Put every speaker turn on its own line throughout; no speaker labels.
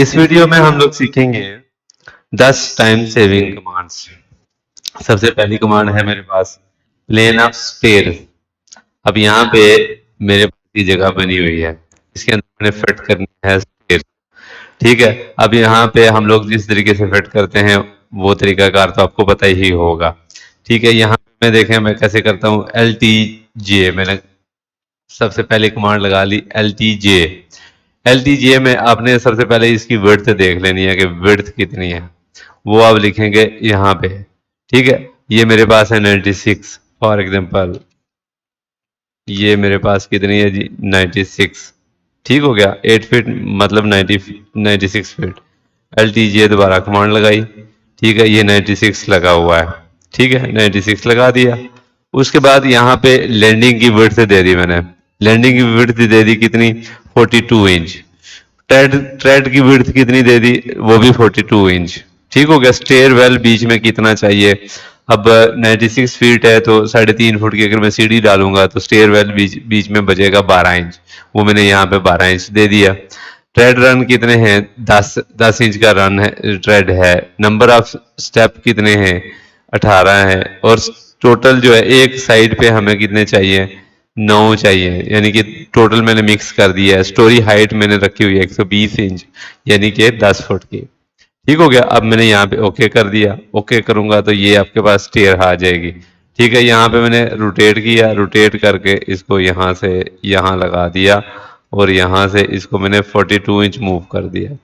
इस वीडियो में हम लोग सीखेंगे 10 टाइम सेविंग कमांड्स। सबसे पहली कमांड है मेरे पास प्लेन ऑफ स्टेयर। अब यहाँ पे मेरे पास की जगह बनी हुई है, इसके अंदर मैंने फिट करनी है स्टेयर। ठीक है, अब यहाँ पे हम लोग जिस तरीके से फिट करते हैं वो तरीकाकार तो आपको पता ही होगा। ठीक है, यहाँ पे मैं देखें मैं कैसे करता हूँ। LTJ मैंने सबसे पहले कमांड लगा ली LTJ। LTJ में आपने सबसे पहले इसकी विड्थ देख लेनी है कि विड्थ कितनी है, वो आप लिखेंगे यहाँ पे। ठीक है, ये मेरे पास है 96 फॉर एग्जांपल। ये मेरे पास कितनी है जी 96। ठीक हो गया, 8 फीट मतलब 96 फीट। LTJ दोबारा कमांड लगाई। ठीक है, ये 96 लगा हुआ है। ठीक है, 96 लगा दिया। उसके बाद यहाँ पे लैंडिंग की विड्थ दे दी मैंने। लैंडिंग की विड्थ दे दी कितनी 42 इंच। ट्रेड ट्रेड की विड्थ कितनी दे दी, वो भी 42 इंच। ठीक हो गया। स्टेयर वेल बीच में कितना चाहिए, अब 96 फीट है तो 3.5 फुट की अगर मैं सीढ़ी डालूंगा तो स्टेयर वेल बीच में बचेगा 12 इंच। वो मैंने यहाँ पे 12 इंच दे दिया। ट्रेड रन कितने हैं, 10 इंच का रन है, ट्रेड है। नंबर ऑफ स्टेप कितने हैं, 18 है। और टोटल जो है एक साइड पे हमें कितने चाहिए, 9 चाहिए। यानी कि टोटल मैंने मिक्स कर दिया है। स्टोरी हाइट मैंने रखी हुई है 120 इंच, यानी कि 10 फुट की। ठीक हो गया। अब मैंने यहाँ पे ओके कर दिया। ओके करूंगा तो ये आपके पास स्टेयर आ जाएगी। ठीक है, यहाँ पे मैंने रोटेट किया, रोटेट करके इसको यहाँ से यहाँ लगा दिया और यहाँ से इसको मैंने 42 इंच मूव कर दिया।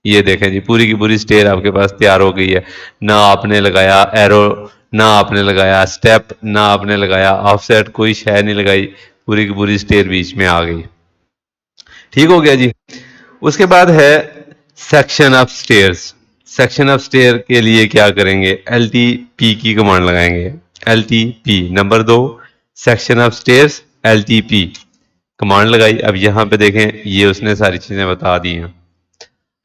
ये देखें जी, पूरी की पूरी स्टेयर आपके पास तैयार हो गई है। ना आपने लगाया एरो, ना आपने लगाया स्टेप, ना आपने लगाया ऑफसेट, कोई शय नहीं लगाई। पूरी की पूरी स्टेयर बीच में आ गई। ठीक हो गया जी। उसके बाद है section of stairs. Section of stair के लिए क्या करेंगे, LTP की कमांड लगाएंगे। LTP number 2 section of stairs LTP command लगाई। अब यहाँ पे देखें ये उसने सारी चीजें बता दी हैं।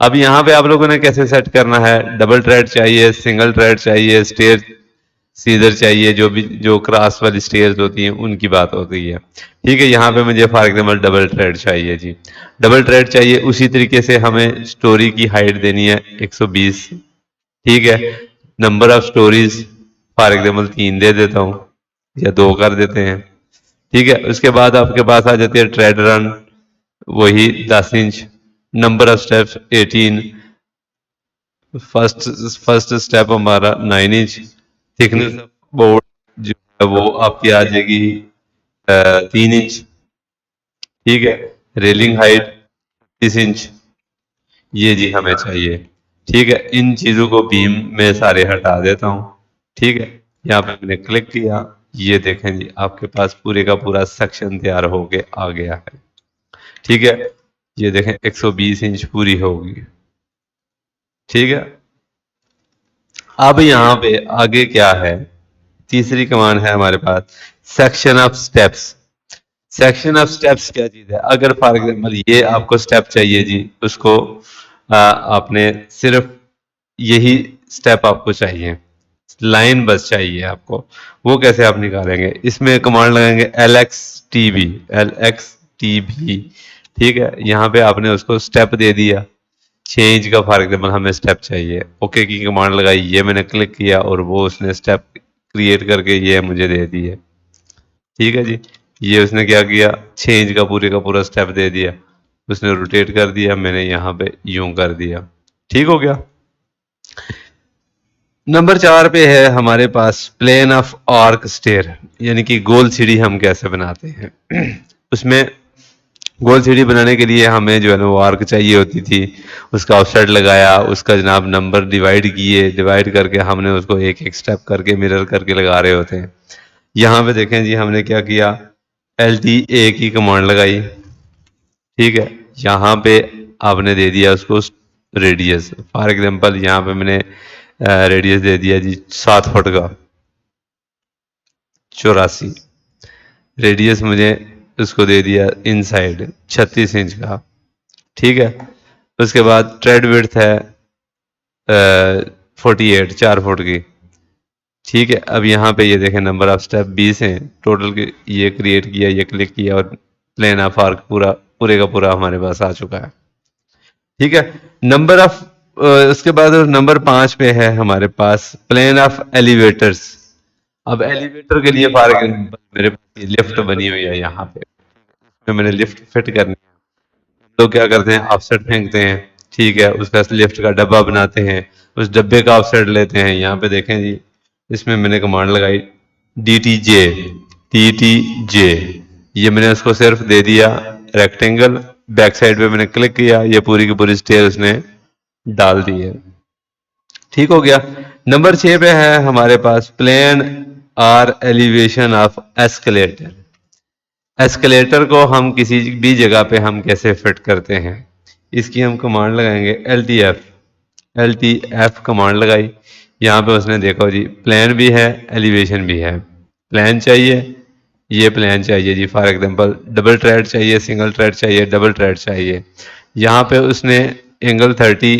अब यहाँ पे आप लोगों ने कैसे सेट करना है, डबल ट्रेड चाहिए, सिंगल ट्रेड चाहिए, स्टेयर सीधर चाहिए, जो भी जो क्रॉस वाली स्टेयर्स होती हैं उनकी बात होती है। ठीक है, यहाँ पे मुझे फॉर एग्जांपल डबल ट्रेड चाहिए जी। डबल ट्रेड चाहिए, उसी तरीके से हमें स्टोरी की हाइट देनी है 120। ठीक है, number of stories for example 3 दे देता हूँ या 2 कर देते हैं। ठीक है, उसके बाद आपके पास आ जाती है ट्रेड रन, वही 10 inch. Number of steps 18। First first step हमारा 9 इंच। थिकनेस ऑफ बोर्ड जो है वो आपकी आ जाएगी 3 इंच। ठीक है, रेलिंग हाइट 30 इंच। ये जी हमें चाहिए। ठीक है, इन चीजों को बीम में सारे हटा देता हूँ। ठीक है, यहाँ पे मैंने क्लिक किया। ये देखें जी, आपके पास पूरे का पूरा सेक्शन तैयार होके आ गया है। ठीक है, ये देखें 120 इंच पूरी होगी। ठीक है, अब यहाँ पे आगे क्या है, तीसरी कमांड है हमारे पास section of steps. Section of steps क्या चीज है, अगर फॉर एग्जांपल ये आपको स्टेप चाहिए जी, उसको आपने सिर्फ यही स्टेप आपको चाहिए, लाइन बस चाहिए आपको, वो कैसे आप निकालेंगे, इसमें कमांड लगाएंगे LXTB। LXTB। ठीक है, यहाँ पे आपने उसको स्टेप दे दिया। चेंज का फॉर एग्जाम्पल हमें स्टेप चाहिए, ओके की कमांड लगाई, ये मैंने क्लिक किया और वो उसने स्टेप क्रिएट करके ये मुझे दे दी है। ठीक है जी, ये उसने क्या किया, चेंज का पूरा स्टेप दे दिया। उसने रोटेट कर दिया, मैंने यहाँ पे यूं कर दिया। ठीक हो गया। नंबर 4 पे है हमारे पास प्लेन ऑफ आर्क स्टेयर, यानी कि गोल सीढ़ी हम कैसे बनाते हैं। उसमें गोल सीढ़ी बनाने के लिए हमें जो है ना वो आर्क चाहिए होती थी। उसका ऑफसेट लगाया, उसका जनाब नंबर डिवाइड किए, डिवाइड करके हमने उसको एक एक स्टेप करके मिरर करके लगा रहे होते हैं। यहाँ पे देखें जी, हमने क्या किया, LTA की कमांड लगाई। ठीक है, यहाँ पे आपने दे दिया उसको रेडियस। फॉर एग्जांपल यहाँ पे मैंने रेडियस दे दिया जी 7 फुट का, 84। रेडियस मुझे उसको दे दिया इनसाइड 36 इंच का। ठीक है, उसके बाद ट्रेड विड्थ है 48, 4 फुट की। ठीक है, अब यहाँ पे ये देखें नंबर ऑफ स्टेप 20 हैं टोटल के। ये क्रिएट किया, ये क्लिक किया और प्लेन ऑफ आर्क पूरा पूरे का पूरा हमारे पास आ चुका है। ठीक है। नंबर ऑफ उसके बाद नंबर 5 पे है हमारे पास प्लेन ऑफ एलिवेटर्स। अब एलिवेटर के लिए फॉर एग्जाम्पल मेरे पास लिफ्ट बनी हुई है यहाँ पे, तो मैंने लिफ्ट फिट करनी है। तो क्या करते हैं, ऑफसेट फेंकते हैं, ठीक है, उसका लिफ्ट का डब्बा बनाते हैं, उस डब्बे का ऑफसेट लेते हैं। यहाँ पे देखें जी, इसमें मैंने कमांड लगाई DTJ, TTJ, ये मैंने उसको सिर्फ दे दिया रेक्टेंगल, बैक साइड पे मैंने क्लिक किया, ये पूरी की पूरी स्टेयर उसने डाल दी है। ठीक हो गया। नंबर 6 पे है हमारे पास plan or elevation of escalator. Escalator को हम किसी भी जगह पे हम कैसे फिट करते हैं, इसकी हम कमांड लगाएंगे LTF कमांड लगाई। यहाँ पे उसने देखो जी प्लेन भी है एलिवेशन भी है। प्लेन चाहिए, ये प्लेन चाहिए जी, फॉर एग्जांपल डबल ट्रेड चाहिए, सिंगल ट्रेड चाहिए, डबल ट्रेड चाहिए। यहाँ पे उसने एंगल 30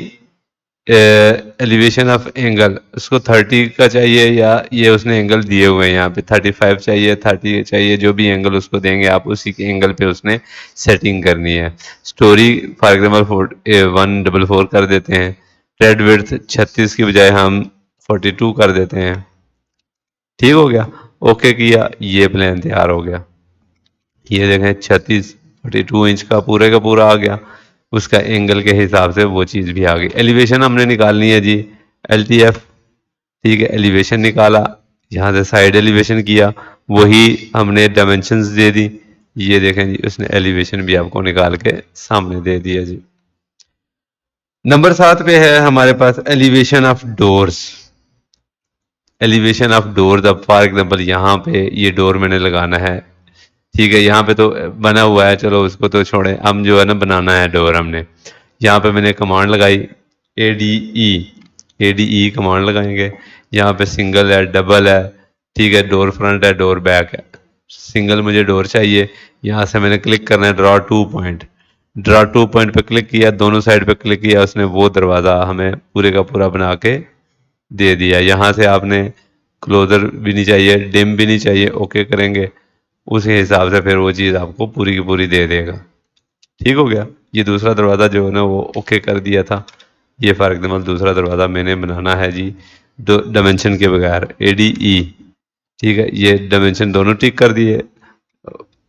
एलिवेशन ऑफ एंगल उसको 30 का चाहिए, या ये उसने एंगल दिए हुए हैं यहाँ पे 35 चाहिए, 30 चाहिए, जो भी एंगल उसको देंगे आप उसी के एंगल पे उसने सेटिंग करनी है। स्टोरी फॉर एग्जाम्पल 144 कर देते हैं, ट्रेड विड्थ 36 की बजाय हम 42 कर देते हैं। ठीक हो गया, ओके किया, ये प्लान तैयार हो गया। ये देखें 42 इंच का पूरा आ गया, उसका एंगल के हिसाब से वो चीज़ भी आ गई। एलिवेशन हमने निकालनी है जी, LTF, ठीक है, एलिवेशन निकाला, यहाँ से साइड एलिवेशन किया, वही हमने डायमेंशंस दे दी। ये देखें जी, उसने एलिवेशन भी आपको निकाल के सामने दे दिया जी। नंबर 7 पे है हमारे पास elevation of doors. Elevation of doors, अब फॉर एग्जांपल यहाँ पे ये डोर मैंने लगाना है, ठीक है, यहाँ पे तो बना हुआ है, चलो उसको तो छोड़ें, हम जो है ना बनाना है डोर हमने। यहाँ पे मैंने कमांड लगाई ADE कमांड लगाएंगे। यहाँ पे सिंगल है, डबल है, ठीक है, डोर फ्रंट है, डोर बैक है। सिंगल मुझे डोर चाहिए, यहाँ से मैंने क्लिक करना है ड्रॉ टू पॉइंट पे क्लिक किया, दोनों साइड पे क्लिक किया, उसने वो दरवाज़ा हमें पूरे का पूरा बना के दे दिया। यहाँ से आपने क्लोजर भी नहीं चाहिए, डिम भी नहीं चाहिए, ओके करेंगे, उसी हिसाब से फिर वो चीज़ आपको पूरी की पूरी दे देगा। ठीक हो गया। ये दूसरा दरवाज़ा जो है ना वो ओके कर दिया था। ये फॉर एग्जाम्पल दूसरा दरवाज़ा मैंने बनाना है जी डायमेंशन के बगैर, ADE, ठीक है, ये डायमेंशन दोनों टिक कर दिए,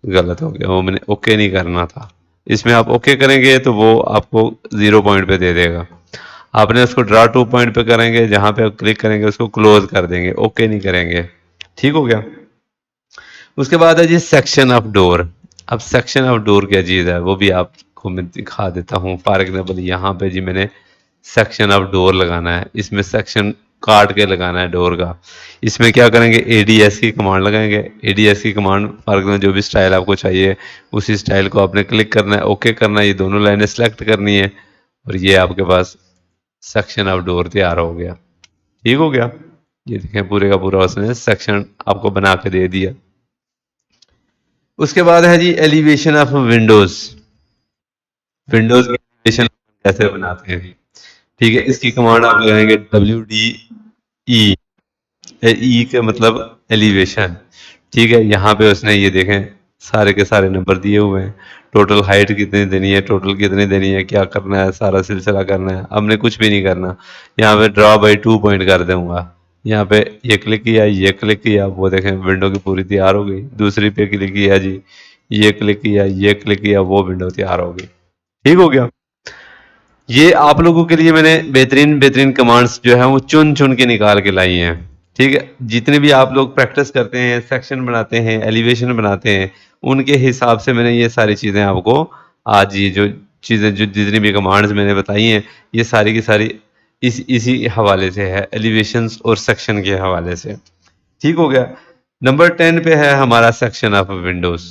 गलत हो गया, वो मैंने ओके नहीं करना था। इसमें आप ओके करेंगे तो वो आपको 0 पॉइंट पे दे देगा। आपने उसको ड्रा 2 पॉइंट पे करेंगे, जहाँ पे आप क्लिक करेंगे उसको क्लोज कर देंगे, ओके नहीं करेंगे। ठीक हो गया। उसके बाद है जी सेक्शन ऑफ डोर। अब सेक्शन ऑफ डोर क्या चीज़ है वो भी आपको मैं दिखा देता हूँ। फॉर एग्जाम्पल यहाँ पे जी मैंने सेक्शन ऑफ डोर लगाना है, इसमें सेक्शन काट के लगाना है डोर का। इसमें क्या करेंगे, ADS की कमांड लगाएंगे। ADS की कमांड फॉर एग्जाम्पल जो भी स्टाइल आपको चाहिए उसी स्टाइल को आपने क्लिक करना है, ओके करना है, ये दोनों लाइनें सेलेक्ट करनी है, और ये आपके पास सेक्शन ऑफ डोर तैयार हो गया। ठीक हो गया। ये देखें पूरे का पूरा उसने सेक्शन आपको बना के दे दिया। उसके बाद है जी एलिवेशन ऑफ विंडोज। विंडोज की एलिवेशन कैसे बनाते हैं, ठीक है, इसकी कमांड आप लगाएंगे WDE, E का मतलब एलिवेशन। ठीक है, यहाँ पे उसने ये देखें सारे के सारे नंबर दिए हुए हैं, टोटल हाइट कितनी देनी है, टोटल कितनी देनी है, क्या करना है, सारा सिलसिला करना है। हमने कुछ भी नहीं करना, यहाँ पे ड्रॉ बाई 2 पॉइंट कर दूंगा। यहाँ पे ये क्लिक किया, ये क्लिक किया, वो देखें विंडो की पूरी तैयार हो गई। दूसरी पे क्लिक किया जी, ये क्लिक किया, ये क्लिक किया, वो विंडो तैयार हो गई। ठीक हो गया। ये आप लोगों के लिए मैंने बेहतरीन बेहतरीन कमांड्स जो है वो चुन चुन के निकाल के लाई हैं। ठीक है, जितने भी आप लोग प्रैक्टिस करते हैं, सेक्शन बनाते हैं, एलिवेशन बनाते हैं, उनके हिसाब से मैंने ये सारी चीज़ें आपको आज ये जो चीज़ें जो जितनी भी कमांड्स मैंने बताई हैं ये सारी की सारी इसी हवाले से है, एलिवेशंस और सेक्शन के हवाले से। ठीक हो गया। नंबर 10 पे है हमारा सेक्शन ऑफ विंडोज।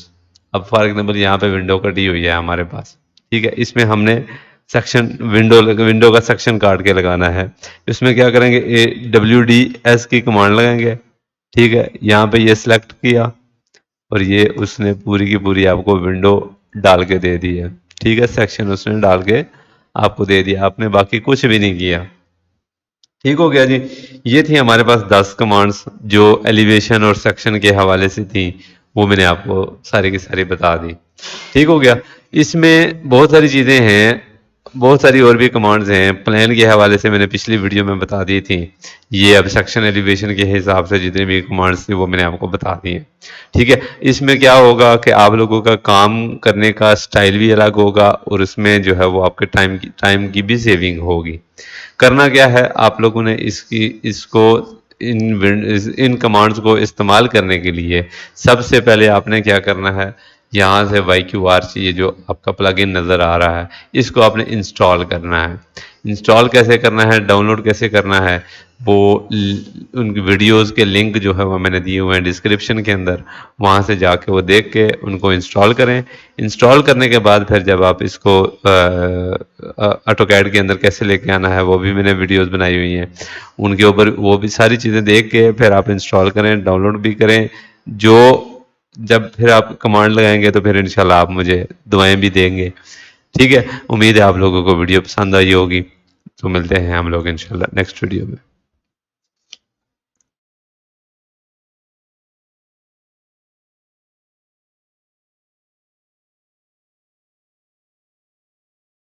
अब फॉर एग्जाम्पल यहाँ पे विंडो कटी हुई है हमारे पास, ठीक है, इसमें हमने सेक्शन विंडो का सेक्शन काट के लगाना है। इसमें क्या करेंगे, WDS की कमांड लगाएंगे। ठीक है, यहाँ पे ये सिलेक्ट किया और ये उसने पूरी की पूरी आपको विंडो डाल के दे दी है। ठीक है, सेक्शन उसने डाल के आपको दे दिया, आपने बाकी कुछ भी नहीं किया। ठीक हो गया जी। ये थी हमारे पास 10 कमांड्स जो एलिवेशन और सेक्शन के हवाले से थी, वो मैंने आपको सारी की सारी बता दी। ठीक हो गया। इसमें बहुत सारी चीज़ें हैं बहुत सारी और भी कमांड्स हैं। प्लान के हवाले से मैंने पिछली वीडियो में बता दी थी। ये अब सेक्शन एलिवेशन के हिसाब से जितनी भी कमांड्स थी वो मैंने आपको बता दी हैं। ठीक है, इसमें क्या होगा कि आप लोगों का काम करने का स्टाइल भी अलग होगा और उसमें जो है वो आपके टाइम की भी सेविंग होगी। करना क्या है, आप लोगों ने इसको इन कमांड्स को इस्तेमाल करने के लिए सबसे पहले आपने क्या करना है, यहाँ से YQR ये जो आपका प्लगइन नज़र आ रहा है, इसको आपने इंस्टॉल करना है। इंस्टॉल कैसे करना है, डाउनलोड कैसे करना है, वो उन वीडियोस के लिंक जो है वो मैंने दिए हुए हैं डिस्क्रिप्शन के अंदर, वहाँ से जाके वो देख के उनको इंस्टॉल करें। इंस्टॉल करने के बाद फिर जब आप इसको ऑटोकैड के अंदर कैसे लेके आना है वो भी मैंने वीडियोस बनाई हुई हैं, उनके ऊपर वो भी सारी चीज़ें देख के फिर आप इंस्टॉल करें, डाउनलोड भी करें। जो जब फिर आप कमांड लगाएंगे तो फिर इंशाल्लाह आप मुझे दुआएं भी देंगे। ठीक है, उम्मीद है आप लोगों को वीडियो पसंद आई होगी। तो मिलते हैं हम लोग इंशाल्लाह नेक्स्ट वीडियो में।